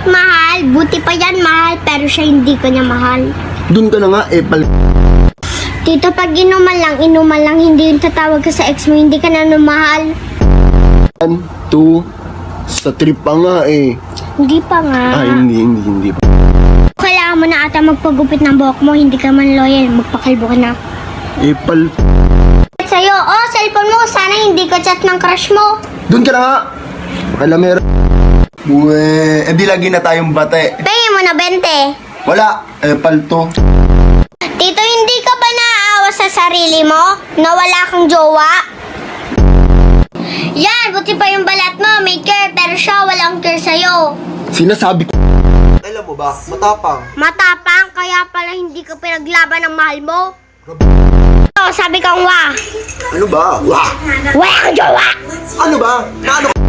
Mahal, buti pa yan mahal, pero siya hindi ka niya mahal. Doon ka na nga, Tito, pag inuman lang, hindi yung tatawag ka sa ex mo, hindi ka na mahal. 1, 2, sa trip pa nga Hindi pa nga. Hindi pa. Kailangan mo na ata magpagupit ng buhok mo, hindi ka man loyal, magpakalbo ka na. Sa'yo, cellphone mo, sana hindi ka chat ng crush mo. Doon ka na nga. Kalamera. Di lagi na tayong bate. Pahingin mo na 20. Wala, palto. Tito, hindi ka ba naaawa sa sarili mo? Na wala kang jowa? Yan, buti pa yung balat mo, may care, pero siya walang care sa'yo. Sinasabi ko. Alam mo ba, matapang. Matapang, kaya pala hindi ka pinaglaban ng mahal mo. Sabi kang Ano ba? wala kang jowa. Ano ba? Paano